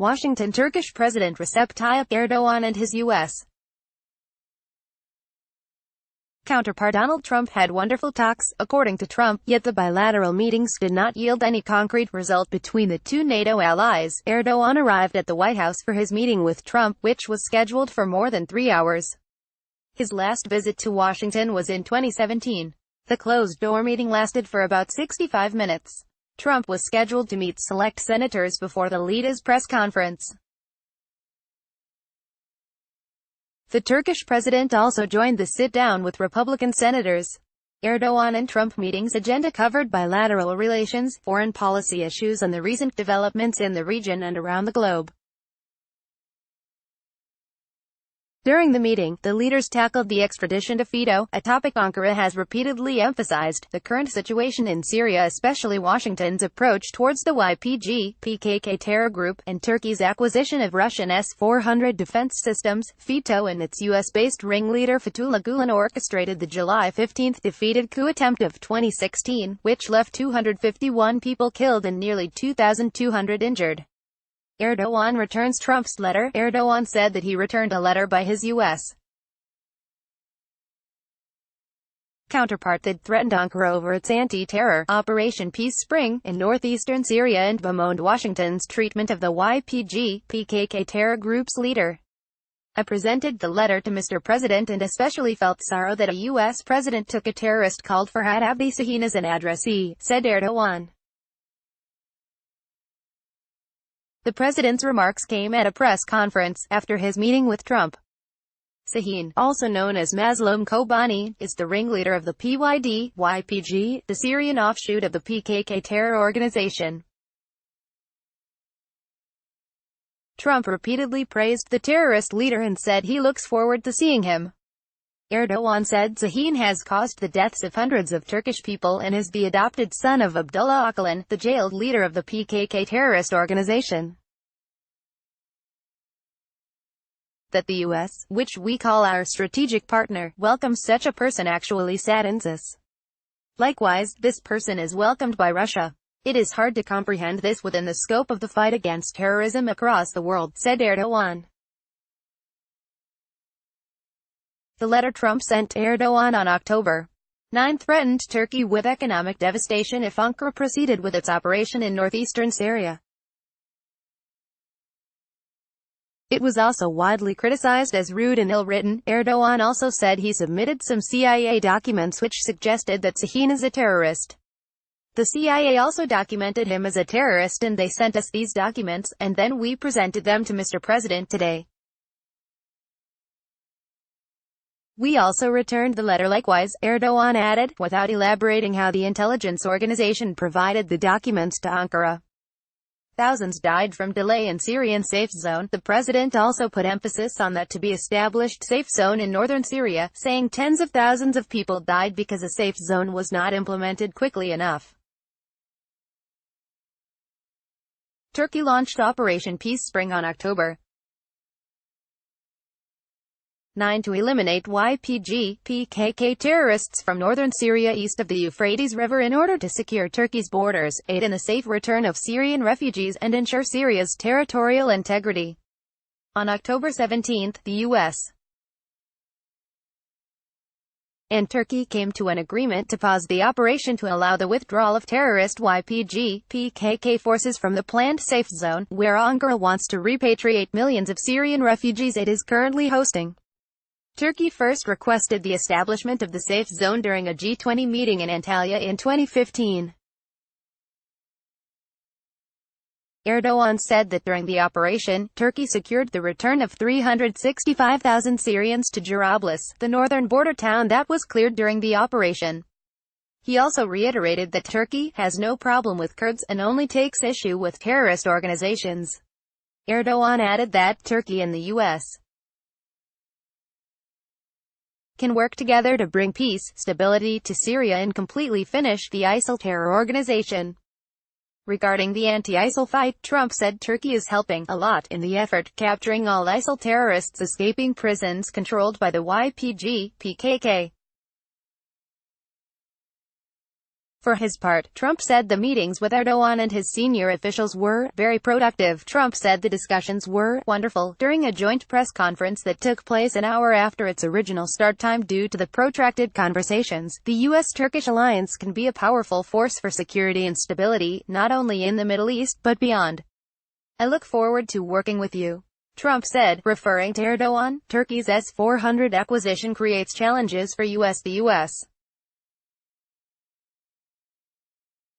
Washington. Turkish President Recep Tayyip Erdoğan and his U.S. counterpart Donald Trump had wonderful talks, according to Trump, yet the bilateral meetings did not yield any concrete result between the two NATO allies. Erdoğan arrived at the White House for his meeting with Trump, which was scheduled for more than 3 hours. His last visit to Washington was in 2017. The closed-door meeting lasted for about 65 minutes. Trump was scheduled to meet select senators before the leaders' press conference. The Turkish president also joined the sit-down with Republican senators. Erdoğan and Trump meetings agenda covered bilateral relations, foreign policy issues and the recent developments in the region and around the globe. During the meeting, the leaders tackled the extradition to veto, a topic Ankara has repeatedly emphasized, the current situation in Syria, especially Washington's approach towards the YPG/PKK terror group, and Turkey's acquisition of Russian S-400 defense systems. Veto and its U.S.-based ringleader Fethullah Gulen orchestrated the July 15 defeated coup attempt of 2016, which left 251 people killed and nearly 2,200 injured. Erdoğan returns Trump's letter. Erdoğan said that he returned a letter by his U.S. counterpart that threatened Ankara over its anti-terror Operation Peace Spring in northeastern Syria and bemoaned Washington's treatment of the YPG/PKK terror group's leader. I presented the letter to Mr. President and especially felt sorrow that a U.S. president took a terrorist called Farhad Abdi Sahin as an addressee, said Erdoğan. The president's remarks came at a press conference after his meeting with Trump. Sahin, also known as Mazloum Kobani, is the ringleader of the PYD/YPG, the Syrian offshoot of the PKK terror organization. Trump repeatedly praised the terrorist leader and said he looks forward to seeing him. Erdoğan said Sahin has caused the deaths of hundreds of Turkish people and is the adopted son of Abdullah Öcalan, the jailed leader of the PKK terrorist organization. That the U.S., which we call our strategic partner, welcomes such a person actually saddens us. Likewise, this person is welcomed by Russia. It is hard to comprehend this within the scope of the fight against terrorism across the world, said Erdoğan. The letter Trump sent to Erdoğan on October 9 threatened Turkey with economic devastation if Ankara proceeded with its operation in northeastern Syria. It was also widely criticized as rude and ill-written. Erdoğan also said he submitted some CIA documents which suggested that Sahin is a terrorist. The CIA also documented him as a terrorist and they sent us these documents, and then we presented them to Mr. President today. We also returned the letter likewise, Erdoğan added, without elaborating how the intelligence organization provided the documents to Ankara. Thousands died from delay in Syrian safe zone. The president also put emphasis on that to be established safe zone in northern Syria, saying tens of thousands of people died because a safe zone was not implemented quickly enough. Turkey launched Operation Peace Spring on October 9 to eliminate YPG/PKK terrorists from northern Syria east of the Euphrates River in order to secure Turkey's borders, aid in the safe return of Syrian refugees and ensure Syria's territorial integrity. On October 17, the U.S. and Turkey came to an agreement to pause the operation to allow the withdrawal of terrorist YPG/PKK forces from the planned safe zone, where Ankara wants to repatriate millions of Syrian refugees it is currently hosting. Turkey first requested the establishment of the safe zone during a G20 meeting in Antalya in 2015. Erdoğan said that during the operation, Turkey secured the return of 365,000 Syrians to Jarablus, the northern border town that was cleared during the operation. He also reiterated that Turkey has no problem with Kurds and only takes issue with terrorist organizations. Erdoğan added that Turkey and the U.S. can work together to bring peace, stability to Syria and completely finish the ISIL terror organization. Regarding the anti-ISIL fight, Trump said Turkey is helping a lot in the effort, capturing all ISIL terrorists escaping prisons controlled by the YPG/PKK. For his part, Trump said the meetings with Erdoğan and his senior officials were very productive. Trump said the discussions were wonderful during a joint press conference that took place an hour after its original start time due to the protracted conversations. The U.S.-Turkish alliance can be a powerful force for security and stability, not only in the Middle East, but beyond. I look forward to working with you, Trump said, referring to Erdoğan. Turkey's S-400 acquisition creates challenges for the U.S.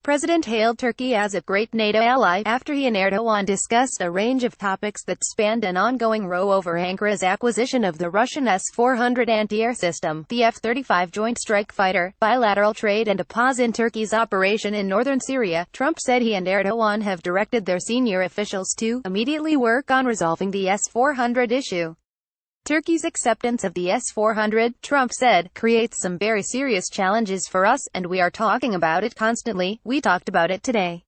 President hailed Turkey as a great NATO ally, after he and Erdoğan discussed a range of topics that spanned an ongoing row over Ankara's acquisition of the Russian S-400 anti-air system, the F-35 Joint Strike Fighter, bilateral trade and a pause in Turkey's operation in northern Syria. Trump said he and Erdoğan have directed their senior officials to immediately work on resolving the S-400 issue. Turkey's acceptance of the S-400, Trump said, creates some very serious challenges for us, and we are talking about it constantly. We talked about it today.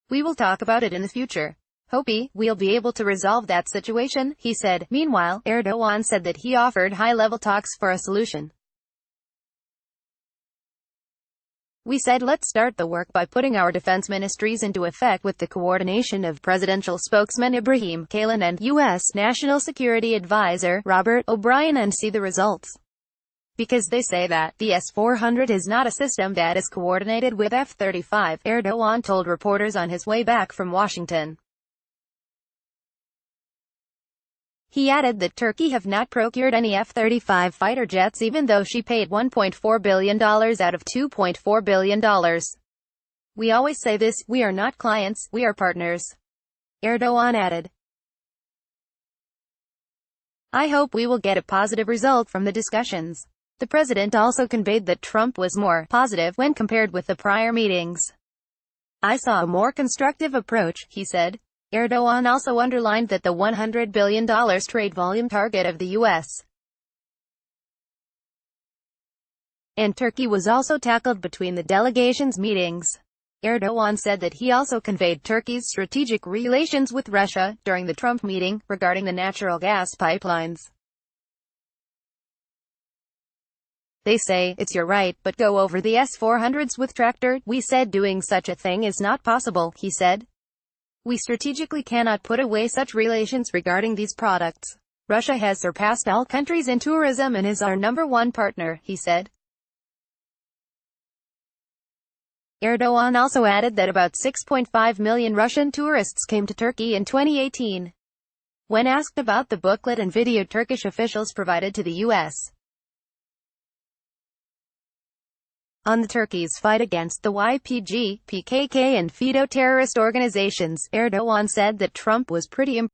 We will talk about it in the future. We'll be able to resolve that situation, he said. Meanwhile, Erdoğan said that he offered high-level talks for a solution. We said let's start the work by putting our defense ministries into effect with the coordination of presidential spokesman Ibrahim Kalin and U.S. National Security Advisor Robert O'Brien and see the results. Because they say that the S-400 is not a system that is coordinated with F-35, Erdoğan told reporters on his way back from Washington. He added that Turkey have not procured any F-35 fighter jets even though she paid $1.4 billion out of $2.4 billion. We always say this, we are not clients, we are partners, Erdoğan added. I hope we will get a positive result from the discussions. The president also conveyed that Trump was more positive when compared with the prior meetings. I saw a more constructive approach, he said. Erdoğan also underlined that the $100 billion trade volume target of the U.S. and Turkey was also tackled between the delegations' meetings. Erdoğan said that he also conveyed Turkey's strategic relations with Russia during the Trump meeting, regarding the natural gas pipelines. They say, it's your right, but go over the S-400s with tractor. We said doing such a thing is not possible, he said. We strategically cannot put away such relations regarding these products. Russia has surpassed all countries in tourism and is our number one partner, he said. Erdoğan also added that about 6.5 million Russian tourists came to Turkey in 2018. When asked about the booklet and video Turkish officials provided to the U.S. on the Turkey's fight against the YPG, PKK and FETÖ terrorist organizations, Erdoğan said that Trump was pretty impressed